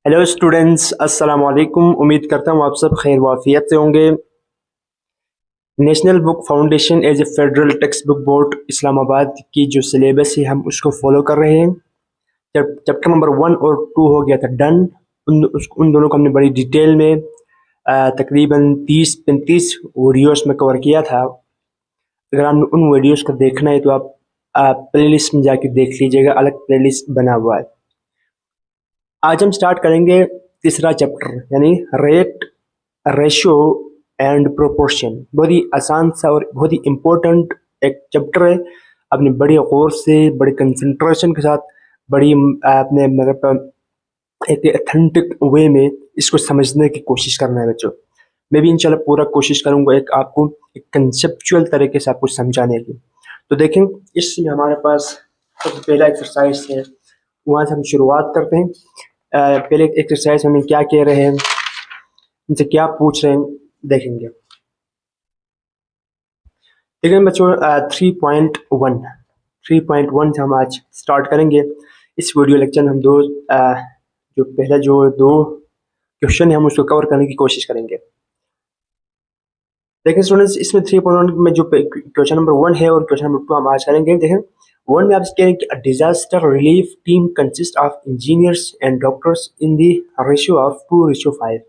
Hello students, अस्सलाम वालेकुम। उम्मीद करता हूँ आप सब खैर वाफियत से होंगे। National book foundation as a federal textbook board Islamabad की जो सिलेबस है हम उसको फॉलो कर रहे हैं। जब चैप्टर नंबर 1 और 2 हो गया था डन, उन दोनों को हमने बड़ी डिटेल में तकरीबन 30-35 वीडियोस में कवर किया था। अगर आपने उन वीडियोस को देखना है तो आप प्लेलिस्ट में जाके देख लीजिएगा, अलग प्लेलिस्ट बना हुआ है। आज हम स्टार्ट करेंगे तीसरा चैप्टर यानी रेट, रेशो एंड प्रोपोर्शन। बहुत ही आसान सा और बहुत ही इम्पोर्टेंट एक चैप्टर है। अपने बड़े गौर से, बड़े कंसंट्रेशन के साथ, बड़ी अपने मतलब एक अथेंटिक वे में इसको समझने की कोशिश करना है बच्चों। मैं भी इंशाल्लाह पूरा कोशिश करूंगा एक आपको एक कंसेप्चुअल तरीके से आपको समझाने की। तो देखें, इसमें हमारे पास सबसे पहला एक्सरसाइज है, वहाँ से हम शुरुआत करते हैं। पहले एक्सरसाइज हमें क्या कह रहे हैं, इनसे क्या पूछ रहे हैं, देखेंगे। लेकिन बच्चों 3.1 से हम आज स्टार्ट करेंगे। इस वीडियो लेक्चर में हम दो क्वेश्चन है हम उसको कवर करने की कोशिश करेंगे। देखें स्टूडेंट्स, इसमें 3.1 में जो क्वेश्चन नंबर 1 है और क्वेश्चन नंबर 2 हम आज करेंगे। देखें 1 में आप कह रहे हैं कि disaster relief team consist of engineers and doctors in the ratio of 2:5।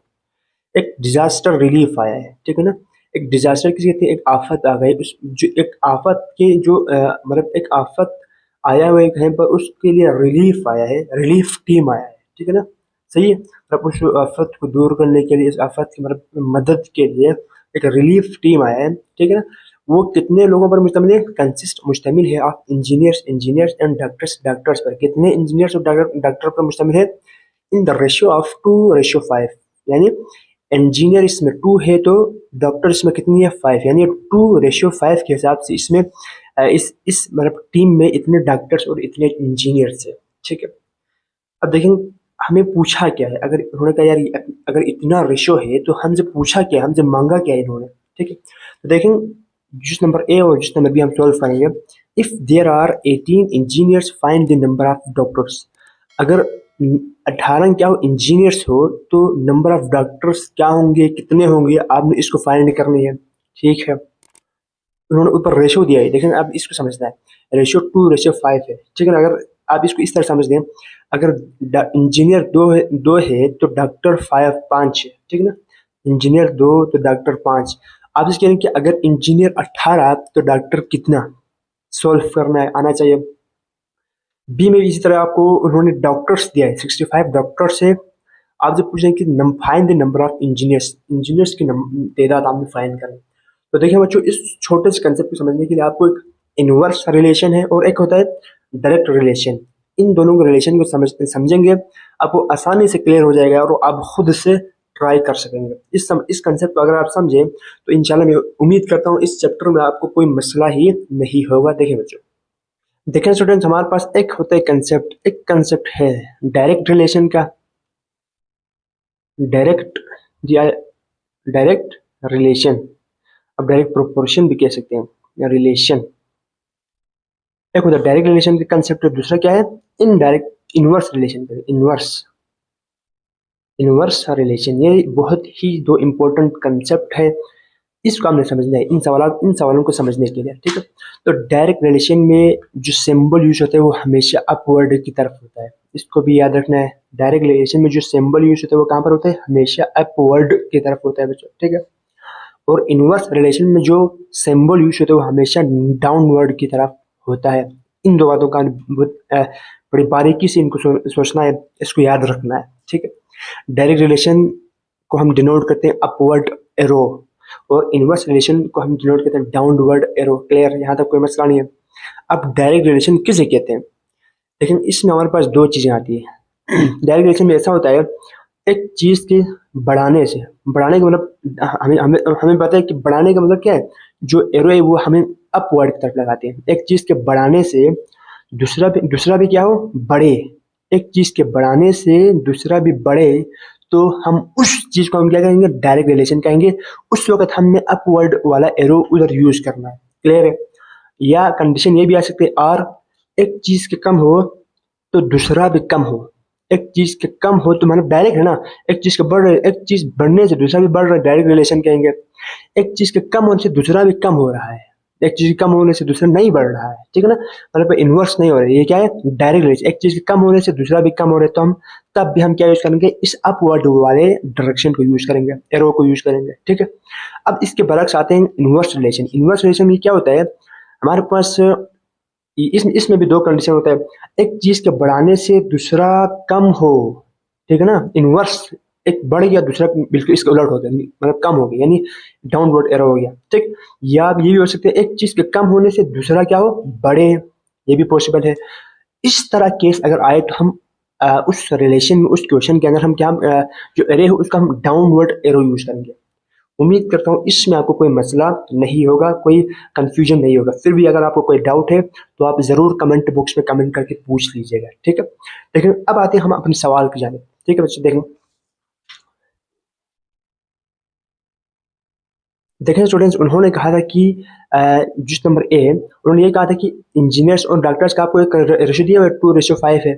एक डिजास्टर रिलीफ आया है, ठीक है ना। एक डिजास्टर किसी कहते हैं, एक आफत आ गई, उस जो एक आफत के जो मतलब एक आफत आया हुआ है कहीं पर, उसके लिए रिलीफ आया है, रिलीफ टीम आया है, ठीक है ना। सही है। मतलब उस आफत को दूर करने के लिए, इस आफत की मतलब मदद के लिए एक रिलीफ टीम आया है, ठीक है ना। वो कितने लोगों पर मुश्तमिल है, मुश्तमिल है ऑफ इंजीनियर्स एंड डॉक्टर्स पर। कितने इंजीनियर्स और डॉक्टर पर मुश्तमिल है, इन द रेशियो ऑफ 2:5। यानी इंजीनियर इसमें 2 है तो डॉक्टर इसमें कितनी है, 5। यानी 2:5 के हिसाब से इसमें इस मतलब टीम में इतने डॉक्टर्स और इतने इंजीनियर्स है, ठीक है। अब देखें हमें पूछा क्या है, अगर उन्होंने कहा यार अगर इतना रेशो है तो हमसे पूछा क्या, हमसे मांगा क्या है इन्होंने, ठीक है। तो देखें जिस नंबर ए और जिस नंबर बी हम सॉल्व करेंगे। If there are 18 engineers find the number of doctors. अगर 18 क्या हो इंजीनियर्स हो तो नंबर ऑफ डॉक्टर्स क्या होंगे, कितने होंगे, आपने इसको फाइंड करनी है, ठीक है। उन्होंने ऊपर रेशो दिया है, देखें अब इसको समझना है। रेशो 2:5 है, ठीक है ना। अगर आप इसको इस तरह समझ दें, अगर इंजीनियर दो है तो डॉक्टर 5 है, ठीक है ना। इंजीनियर 2 तो डॉक्टर 5। आप इसके कह रहे हैं कि अगर इंजीनियर 18 तो डॉक्टर कितना, सॉल्व करना है, आना चाहिए। बी में भी इसी तरह आपको उन्होंने डॉक्टर्स दिया है, 65 डॉक्टर्स है। आप जब पूछ रहे हैं कि find the number of engineers की तादाद आपने फाइंड करनी। तो देखिए बच्चों, इस छोटे से कंसेप्ट को समझने के लिए आपको एक इनवर्स रिलेशन है और एक होता है डायरेक्ट रिलेशन। इन दोनों के रिलेशन को समझेंगे आपको आसानी से क्लियर हो जाएगा और आप खुद से ट्राई कर सकेंगे। इस कंसेप्ट को अगर आप समझें तो इंशाल्लाह मैं उम्मीद करता हूँ इस चैप्टर में आपको कोई मसला ही नहीं होगा। देखिए बच्चों, देखें स्टूडेंट्स, हमारे पास एक होता है कंसेप्ट, एक कंसेप्ट है डायरेक्ट रिलेशन का। डायरेक्ट या डायरेक्ट रिलेशन, अब डायरेक्ट प्रोपोर्शन भी कह सकते हैं या रिलेशन। एक होता है डायरेक्ट रिलेशन का कंसेप्ट, दूसरा क्या है, इनडायरेक्ट इनवर्स रिलेशन का। इनवर्स रिलेशन, ये बहुत ही दो इंपॉर्टेंट कंसेप्ट है, इसको हमने समझना है इन सवालों को समझने के लिए, ठीक है। तो डायरेक्ट रिलेशन में जो सिंबल यूज होता है वो हमेशा अपवर्ड की तरफ होता है, इसको भी याद रखना है। डायरेक्ट रिलेशन में जो सिंबल यूज होता है वो कहाँ पर होता है, हमेशा अपवर्ड की तरफ होता है बच्चों, ठीक है। और इनवर्स रिलेशन में जो सिंबल यूज होता है वो हमेशा डाउनवर्ड की तरफ होता है। इन दो बातों का बड़ी बारीकी से इनको सोचना है, इसको याद रखना है, ठीक है। डायरेक्ट रिलेशन को हम डिनोट करते हैं अपवर्ड एरो और इनवर्स रिलेशन को हम डिनोट करते हैं डाउनवर्ड एरो। क्लियर, यहाँ तक कोई मसला नहीं है। अब डायरेक्ट रिलेशन किसे कहते हैं, लेकिन इसमें हमारे पास दो चीजें आती है। डायरेक्ट रिलेशन में ऐसा होता है, एक चीज के बढ़ाने से, बढ़ाने का मतलब हमें हमें हमें पता है कि बढ़ाने का मतलब क्या है, जो एरो है वो हमें अपवर्ड की तरफ लगाते हैं। एक चीज के बढ़ाने से दूसरा भी क्या हो, बढ़े। एक चीज के बढ़ाने से दूसरा भी बढ़े तो हम उस चीज को हम क्या कहेंगे, डायरेक्ट रिलेशन कहेंगे। उस वक्त हमने अपवर्ड वाला एरो उधर यूज करना है। क्लियर है। या कंडीशन ये भी आ सकती है, और एक चीज के कम हो तो दूसरा भी कम हो। एक चीज के कम हो तो मतलब डायरेक्ट है ना, एक चीज के बढ़ रहे, एक चीज बढ़ने से दूसरा भी बढ़ रहा है, डायरेक्ट रिलेशन कहेंगे। एक चीज के कम होने से दूसरा भी कम हो रहा है, एक चीज के कम होने से दूसरा नहीं बढ़ रहा है, ठीक है ना, मतलब इन्वर्स नहीं हो रहा है, ये क्या है, डायरेक्ट रिलेशन। एक चीज के कम होने से दूसरा भी कम हो रहा है, तो हम तब भी हम क्या यूज करेंगे, इस अपवर्ड वाले डायरेक्शन को यूज करेंगे, एरो को यूज करेंगे, ठीक है। अब इसके बरक्स आते हैं इन्वर्स रिलेशन। इन्वर्स रिलेशन में क्या होता है, हमारे पास इसमें भी दो कंडीशन होता है, एक चीज के बढ़ाने से दूसरा कम हो, ठीक है ना, इनवर्स, एक बढ़ गया दूसरा बिल्कुल इसका उलट हो गया, मतलब कम हो गया, यानी डाउनवर्ड एरो हो गया, ठीक। या आप ये भी हो सकते हैं, एक चीज के कम होने से दूसरा क्या हो, बढ़े, ये भी पॉसिबल है। इस तरह केस अगर आए तो हम उस रिलेशन में, उस क्वेश्चन के अंदर हम क्या, जो एरे हो उसका हम डाउनवर्ड एरो यूज करेंगे। उम्मीद करता हूँ इसमें आपको कोई मसला नहीं होगा, कोई कंफ्यूजन नहीं होगा। फिर भी अगर आपको कोई डाउट है तो आप ज़रूर कमेंट बॉक्स में कमेंट करके पूछ लीजिएगा, ठीक है। लेकिन अब आते हैं हम अपने सवाल की जाने, ठीक है बच्चे। देखें देखें स्टूडेंट्स, उन्होंने कहा था कि जिस नंबर ए, उन्होंने ये कहा था कि इंजीनियर्स और डॉक्टर्स का आपको एक रेशो दिया हुआ है 2:5 है।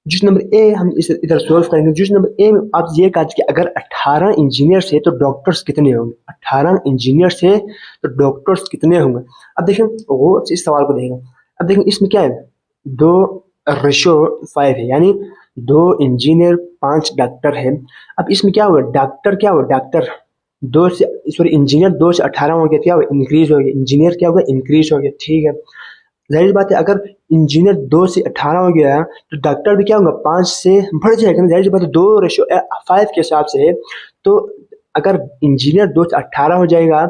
जिस नंबर ए हम इस इधर सोल्व करेंगे, जिस नंबर ए में आप ये कहा कि अगर 18 इंजीनियर्स है तो डॉक्टर्स कितने होंगे, 18 इंजीनियर्स है तो डॉक्टर्स कितने होंगे। अब देखें वो इस सवाल को देखें, अब देखें इसमें क्या है, 2:5 है, यानी 2 इंजीनियर 5 डॉक्टर है। अब इसमें क्या हुआ, डॉक्टर क्या हुआ, डॉक्टर दो से, सॉरी इंजीनियर 2 से 18 हो गया, क्या हुआ, इंक्रीज हो गया, इंजीनियर क्या होगा, इंक्रीज हो गया, ठीक है। जाहिर बात है अगर इंजीनियर 2 से 18 हो गया तो डॉक्टर भी क्या होगा, 5 से बढ़ जाएगा ना, जाहिर सी बात है 2:5 के हिसाब से है। तो अगर इंजीनियर 2 से 18 हो जाएगा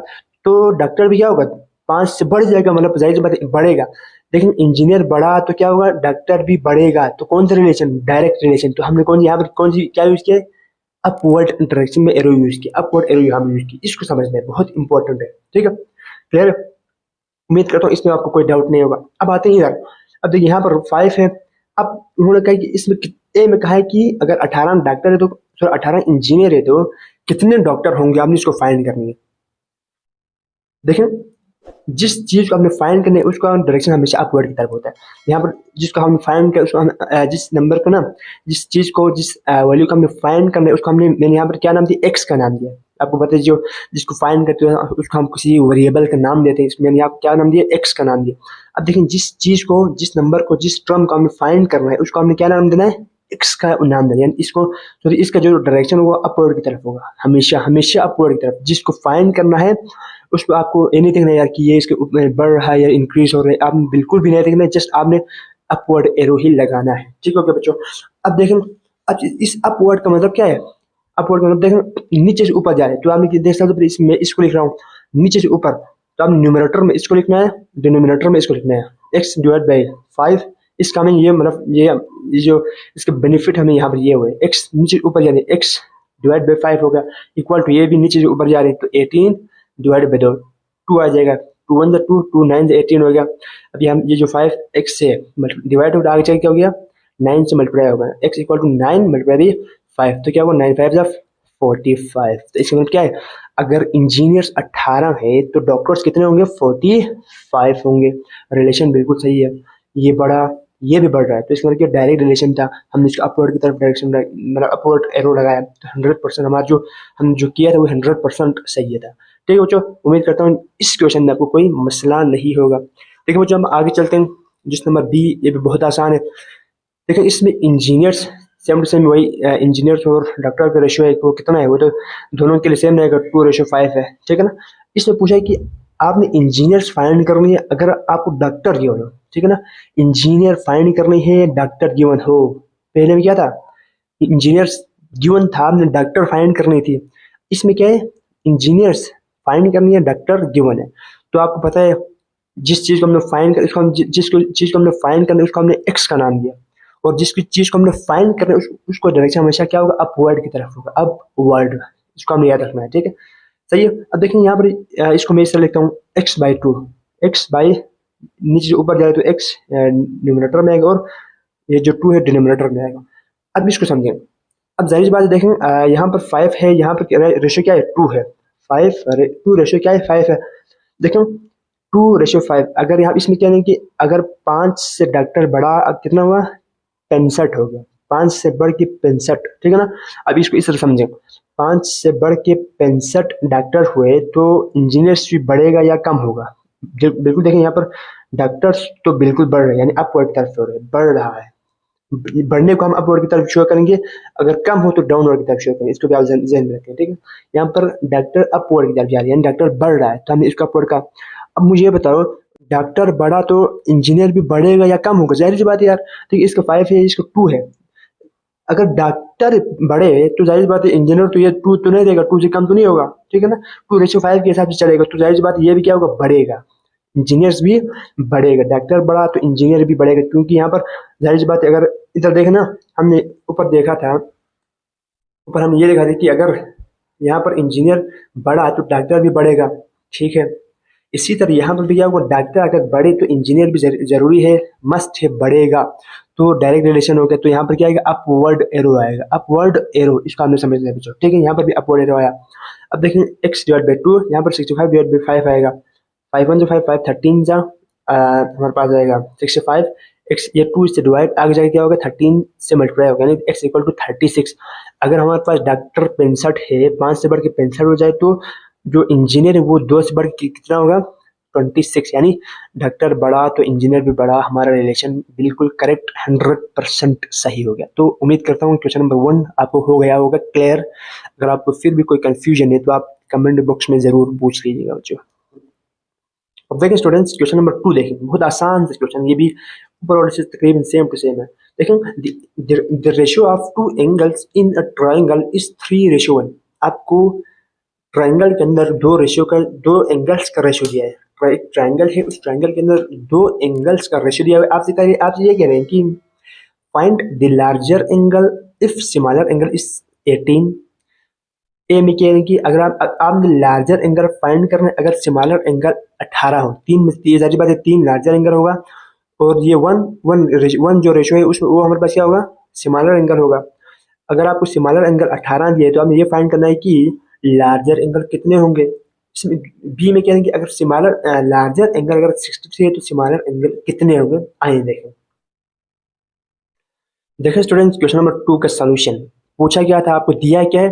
तो डॉक्टर भी क्या होगा, 5 से बढ़ जाएगा, मतलब जाहिर सी बात है बढ़ेगा। लेकिन इंजीनियर बढ़ा तो क्या होगा, डॉक्टर भी बढ़ेगा, तो कौन सा रिलेशन, डायरेक्ट रिलेशन। तो हमने कौन, यहाँ पर कौन सी क्या यूज किया, अपवर्ड डायरेक्शन में एरो यूज किया, अपवर्ड एरो यहाँ यूज की, इसको समझना है, बहुत इंपॉर्टेंट है, ठीक है, क्लियर है। उम्मीद करता हूँ इसमें आपको कोई डाउट नहीं होगा। अब आते हैं इधर, अब देखिए यहाँ पर 5 है। अब उन्होंने कहा कि इसमें ए में कहा है कि अगर 18 डॉक्टर है तो, सॉरी 18 इंजीनियर है तो कितने डॉक्टर होंगे, आपने इसको फाइंड करनी है। देखें जिस चीज को हमने फाइंड करना है उसका डायरेक्शन हमेशा अपवर्ड की तरफ होता है। यहाँ पर जिसको हम फाइंड कर, उसको हम जिस नंबर को ना, जिस चीज को, जिस वैल्यू को हमने फाइंड करना है उसको हमने, मैंने यहाँ पर क्या नाम दिया, एक्स का नाम दिया। आपको पता है जो जिसको फाइंड करते हैं उसको हम किसी वेरिएबल का नाम देते हैं, इसमें मैंने यहाँ क्या नाम दिया, एक्स का नाम दिया। अब देखिए जिस चीज को, जिस नंबर को, जिस टर्म को हमें फाइंड करना है उसको हमने क्या नाम देना है, एक्स का नाम देना है, यानी इसको, तो इसका जो डायरेक्शन होगा अपवर्ड की तरफ होगा, हमेशा हमेशा अपवर्ड की तरफ। जिसको फाइंड करना है उसको आपको ये नहीं देखना यार कि ये इसके ऊपर बढ़ रहा है या इंक्रीज हो रहा है, आपने बिल्कुल भी नहीं देखना है, जस्ट आपने अपवर्ड एरो ही लगाना है, ठीक है बच्चों। अब देखें, अब इस अपवर्ड का मतलब क्या है, अपवर्ड का मतलब देखें नीचे से ऊपर जा रहे हैं, तो आपने देख सकते हो इसमें इसको लिख रहा हूँ नीचे से ऊपर, तो आपने न्यूमरेटर में इसको लिखना है, डिनोमिनेटर में इसको लिखना है, x/5। इसका हमें ये मतलब ये जो इसके बेनिफिट हमें यहाँ पर ये हुए, x नीचे ऊपर जा रहे हैं, x/5 हो गया, इक्वल टू ये भी नीचे से ऊपर जा रहे हैं, तो 18 डिवाइड बाई 2 आ जाएगा, 2 1 2, 2 9 18 हो गया। अभी हम ये जो 5x से डिवाइड होकर आगे चल क्या हो गया, 9 से मल्टीप्लाई होगा, x equal to 9 multiply by 5, तो क्या होगा, 9 5 जा 45। तो इसका मतलब क्या है, अगर इंजीनियर्स 18 है तो डॉक्टर्स कितने होंगे, 45 होंगे। रिलेशन बिल्कुल सही है, ये बढ़ा, ये भी बढ़ रहा है, तो इसका मतलब डायरेक्ट रिलेशन था, हमने इसको अपवर्ड की तरफ डायरेक्शन मतलब अपवर्ड एरो लगाया, तो 100% हमारा जो हम जो किया था वो 100% सही था, ठीक है बच्चों। उम्मीद करता हूँ इस क्वेश्चन में आपको कोई मसला नहीं होगा। देखिए बच्चों हम आगे चलते हैं, जिस नंबर बी, ये भी बहुत आसान है। देखिए इसमें इंजीनियर्स सेम टू सेम वही, इंजीनियर्स और डॉक्टर का रेशियो है, वो कितना है, वो तो दोनों के लिए सेम रहेगा, 2:5 है, ठीक है ना। इसमें पूछा है कि आपने इंजीनियर्स फाइंड करनी है अगर आपको डॉक्टर गिवन हो, ठीक है ना, इंजीनियर फाइंड करनी है डॉक्टर गिवन हो। पहले में क्या था, इंजीनियर्स गिवन था, आपने डॉक्टर फाइंड करनी थी। इसमें क्या है, इंजीनियर्स फाइंड करनी है, डॉक्टर गिवन है। तो आपको पता है जिस चीज को हमने फाइंड कर, इसको हम जिस चीज को हमने फाइंड करना है उसको हमने एक्स का नाम दिया, और जिस चीज को हमने फाइंड करना है उसको डायरेक्शन हमेशा क्या होगा, अपवर्ड की तरफ होगा, अपवर्ड। इसको हमने याद रखना है, ठीक है, सही है। अब देखिए यहाँ पर इसको मैं इस तरह लिखता हूँ, x/2, एक्स बाई नीचे से ऊपर जाए तो x न्यूमरेटर में आएगा और ये जो 2 है डिनोमिनेटर में आएगा। अब इसको समझें, अब जाहिर सी बात है देखें यहाँ पर 5 है, यहाँ पर रेशियो क्या है, 2 है, 2 रेशियो क्या है, 5 है। देखें 2:5, अगर यहाँ इसमें क्या है कि अगर 5 से डॉक्टर बढ़ा, अब कितना हुआ, 65 हो गया, 5 से बढ़ के 65, ठीक है ना। अब इसको इस तरह समझें, 5 से बढ़ के 65 डॉक्टर हुए तो इंजीनियर्स भी बढ़ेगा या कम होगा? बिल्कुल देखें यहाँ पर डॉक्टर्स तो बिल्कुल बढ़ रहे हैं, यानी अपवर्ड की तरफ हो रहे हैं, बढ़ रहा है। बढ़ने को हम अपवर्ड की तरफ शो करेंगे, अगर कम हो तो डाउनवर्ड की तरफ शो करेंगे। इसको भी आप ध्यान में रखें, ठीक है। यहाँ पर डॉक्टर अपवर्ड की तरफ जा रही है, यानी डॉक्टर बढ़ रहा है, तो हमने इसका अपवर्ड का। अब मुझे ये बताओ, डॉक्टर बढ़ा तो इंजीनियर भी बढ़ेगा या कम होगा? जाहिर सी बात है यार, ठीक है। इसका 5 है, इसका 2 है। अगर डॉक्टर बढ़े तो जाहिर सी बात है इंजीनियर तो ये 2 तो नहीं रहेगा, 2 से कम तो नहीं होगा, ठीक है ना। 2:5 के हिसाब से चलेगा, तो जाहिर सी बात है ये भी क्या होगा, बढ़ेगा। इंजीनियर्स भी बढ़ेगा, डॉक्टर बढ़ा तो इंजीनियर भी बढ़ेगा, क्योंकि यहाँ पर जाहिर सी बात है, अगर इधर देखे ना, हमने ऊपर देखा था, ऊपर हमने ये देखा था कि अगर यहाँ पर इंजीनियर बढ़ा तो डॉक्टर भी बढ़ेगा, ठीक है। इसी तरह यहाँ पर भी क्या होगा, डॉक्टर अगर बढ़े तो इंजीनियर भी जरूरी है, मस्ट है, बढ़ेगा। तो डायरेक्ट रिलेशन हो गया, तो यहाँ पर क्या आएगा, अपवर्ड एरो आएगा, अपवर्ड एरो, इसका हमने समझ लिया बच्चों, ठीक है। यहाँ पर भी अपवर्ड एरो आया। अब देखें x/2, यहाँ पर 65/5 आएगा, 5 1 5 5 13 जा, हमारे पास आएगा 65 x, ये 2 से डिवाइड, आगे जाके क्या होगा, 13 से मल्टीप्लाई होगा, यानी x = 36। अगर हमारे पास डॉक्टर 65 है, 5 से बढ़ के 65 हो जाए, तो जो इंजीनियर है वो 2 से बढ़ के कितना होगा, 26, यानी डॉक्टर बढ़ा तो इंजीनियर भी बढ़ा। हमारा रिलेशन बिल्कुल करेक्ट, 100% सही हो गया। तो उम्मीद करता हूँ क्वेश्चन नंबर 1 आपको हो गया होगा क्लियर। अगर आपको फिर भी कोई कंफ्यूजन है तो आप कमेंट बॉक्स में जरूर पूछ लीजिएगा बच्चों। अब देखें स्टूडेंट्स, क्वेश्चन नंबर 2 देखें, बहुत आसान से क्वेश्चन, ये भी ऊपर वाले से तकरीबन सेम टू सेम है। देखें, the ratio of 2 angles in a triangle is 3:1। आपको ट्राइंगल के अंदर दो एंगल्स का रेशियो दिया है। एक ट्राइंगल है, उस ट्राइंगल के अंदर 2 एंगल्स का रेशियो दिया है। आपसे ये कह रहे हैं कि find the larger angle if smaller angle is 18। ए में कह रहे हैं कि अगर आपने लार्जर एंगल फाइंड करना है, अगर स्मॉलर एंगल 18 हो, 3 में जाहिर बात है 3 लार्जर एंगल होगा, और ये 1 जो रेशियो है उसमें वो हमारे पास क्या होगा, स्मॉलर एंगल होगा। अगर आपको स्मॉलर एंगल 18 दिए तो आपने ये फाइंड करना है कि लार्जर एंगल कितने होंगे। इसमें बी में कह रहे हैं कि अगर स्मॉलर लार्जर एंगल अगर 63 है तो स्मॉलर एंगल कितने होंगे। आइए देखें स्टूडेंट्स, क्वेश्चन नंबर 2 का सॉल्यूशन पूछा गया था, आपको दिया क्या है,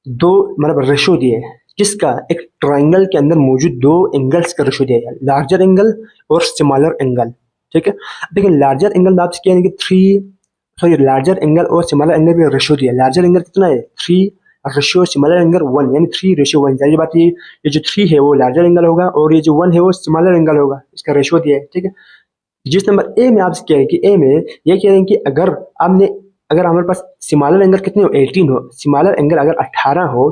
दो मतलब रेशो दिए है, किसका, एक ट्राइंगल के अंदर मौजूद 2 एंगल्स का रेशो दिया है, लार्जर एंगल और स्मॉलर एंगल, ठीक है। देखिए लार्जर एंगल में आपसे क्या है कि लार्जर एंगल और स्मॉलर एंगल का रेशो दिया है। लार्जर एंगल कितना है, 3 रेशियो स्मॉलर एंगल 1, यानी 3:1। जाहिर बात ये जो 3 है वो लार्जर एंगल होगा, और ये जो 1 है वो स्मॉलर एंगल होगा, इसका रेशियो दिया है, ठीक है। जिस नंबर ए में आपसे कह रहे हैं कि ए में ये कह रहे हैं कि अगर हमारे पास स्मॉलर एंगल कितने हो, 18 हो, स्मॉलर एंगल अगर 18 हो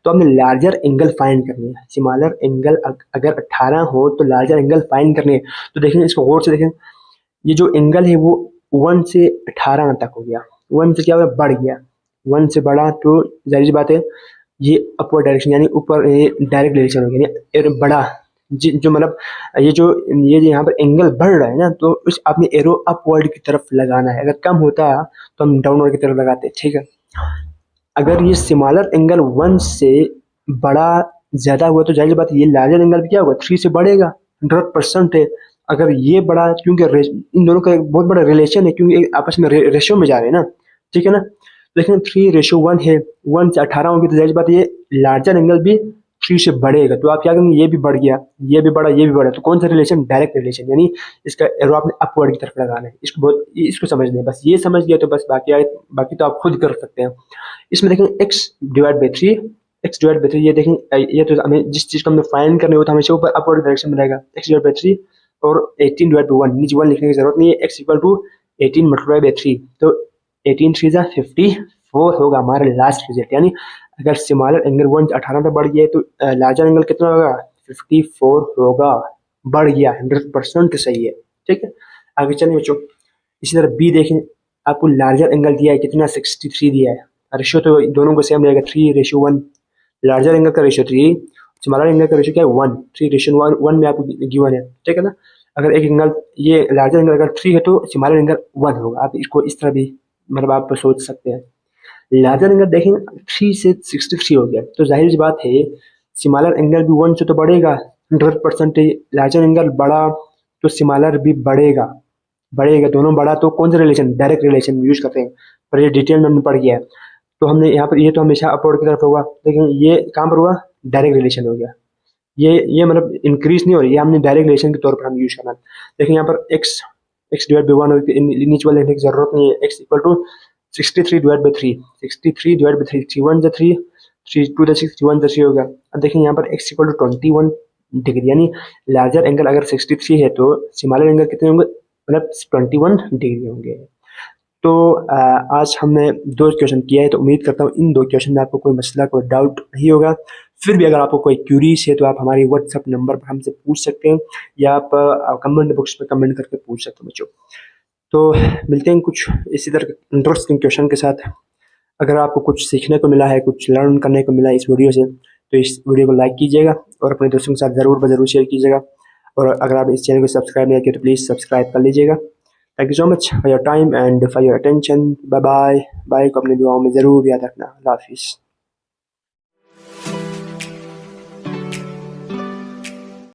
तो हमने लार्जर एंगल फाइंड करनी है। स्मॉलर एंगल अगर 18 हो तो लार्जर एंगल फाइंड करनी है। तो देखें, इसको गौर से देखें, ये जो एंगल है वो 1 से 18 तक हो गया, 1 से क्या हुआ, बढ़ गया, 1 से बढ़ा तो जाहिर सी बात है ये अपवर्ड डायरेक्शन, यानी ऊपर डायरेक्ट डायरेक्शन हो गया, यानी बढ़ा। जो मतलब ये जो यहाँ पर एंगल बढ़ रहा है ना, तो उस आपने एरो अपवर्ड की तरफ लगाना है। अगर कम होता तो हम डाउनवर्ड की तरफ लगाते, ठीक है। अगर ये स्मॉलर एंगल 1 से बड़ा ज्यादा हुआ तो जाहिर बात है ये लार्जर एंगल भी क्या होगा, 3 से बढ़ेगा, 100% है। अगर ये बड़ा, क्योंकि इन दोनों का एक बहुत बड़ा रिलेशन है, क्योंकि आपस में रेशियो में जा रहे हैं ना, ठीक है ना। लेकिन 3:1 है, 1 से 18 होगी तो जाहिर बात ये लार्जर एंगल भी 3 से बढ़ेगा, तो आप क्या करेंगे, ये भी बढ़ गया, ये भी बढ़ा, ये भी बढ़ा, तो कौन सा रिलेशन, डायरेक्ट रिलेशन, यानी इसका एरो आपने अपवर्ड की तरफ लगाना है। इसको समझ लें, बस ये समझ लिया तो बस बाकी तो आप खुद कर सकते हैं। इसमें देखें x/3, x/3, ये देखें, ये तो हमें जिस चीज को हमने फाइंड करने हो तो हमेशा ऊपर अपवर्ड डायरेक्शन में रहेगा, x/3 और 18/1, नीचे 1 लिखने की जरूरत नहीं है, x = 18 × 3, तो 18 3 जा 54 होगा हमारा लास्ट रिजल्ट। यानी अगर स्मॉलर एंगल 1 से 18 तक बढ़ गया है तो लार्जर एंगल कितना होगा, 54 होगा, बढ़ गया, 100% सही है, ठीक है। आगे चलिए बच्चों, इसी तरह बी देखें, आपको लार्जर एंगल दिया है कितना, 63 दिया है, रेशियो तो दोनों को सेम रहेगा, 3:1। लार्जर एंगल का रेशियो 3, स्मॉलर एंगल का रेशियो क्या है, 1, 3:1 में आपको गिवन है, ठीक है ना। अगर एक एंगल, ये लार्जर एंगल अगर 3 है तो स्मॉलर एंगल 1 होगा। आप इसको इस तरह भी मतलब आप सोच सकते हैं। लार्जर एंगल देखें 3 से 63 हो गया, तो जाहिर सी बात है स्मॉलर एंगल भी 1 से तो बढ़ेगा, 100% लार्जर एंगल बढ़ा तो स्मॉलर भी बढ़ेगा, दोनों बढ़ा तो कौन सा रिलेशन, डायरेक्ट रिलेशन यूज करते हैं, और ये डिटेल में हमने पढ़ गया है। तो हमने यहाँ पर ये तो हमेशा अपवर्ड की तरफ होगा, लेकिन ये कहाँ पर हुआ, डायरेक्ट रिलेशन हो गया। ये मतलब इंक्रीज नहीं हो रही है, हमने डायरेक्ट रिलेशन के तौर पर हम यूज करना है। देखिए यहाँ पर एक्स डिवाइड बाई वन नीचे वाले लिखने की जरूरत नहीं है। X equal to 63 divide by three, 63 divide by three, 3 1 3, 3 2 6, 3 1 3 होगा। अब देखिए यहाँ पर एक्स इक्वल टू 21 डिग्री, यानी लार्जर एंगल अगर 63 है तो स्मॉलर एंगल कितने होंगे, मतलब 21 डिग्री होंगे। तो आज हमने 2 क्वेश्चन किया है, तो उम्मीद करता हूँ इन 2 क्वेश्चन में आपको कोई मसला, कोई डाउट नहीं होगा। फिर भी अगर आपको कोई क्यूरीज है तो आप हमारे व्हाट्सएप नंबर पर हमसे पूछ सकते हैं, या आप कमेंट बॉक्स में कमेंट करके पूछ सकते हैं बच्चों। तो मिलते हैं कुछ इसी तरह के इंटरेस्टिंग क्वेश्चन के साथ। अगर आपको कुछ सीखने को मिला है, कुछ लर्न करने को मिला है इस वीडियो से, तो इस वीडियो को लाइक कीजिएगा और अपने दोस्तों के साथ ज़रूर शेयर कीजिएगा। और अगर आप इस चैनल को सब्सक्राइब नहीं किया तो प्लीज़ सब्सक्राइब कर लीजिएगा। Thank you so much for your time and for your attention. Bye bye. Bye को अपनी दुआओं में ज़रूर याद रखना। अल्लाह हाफिज़।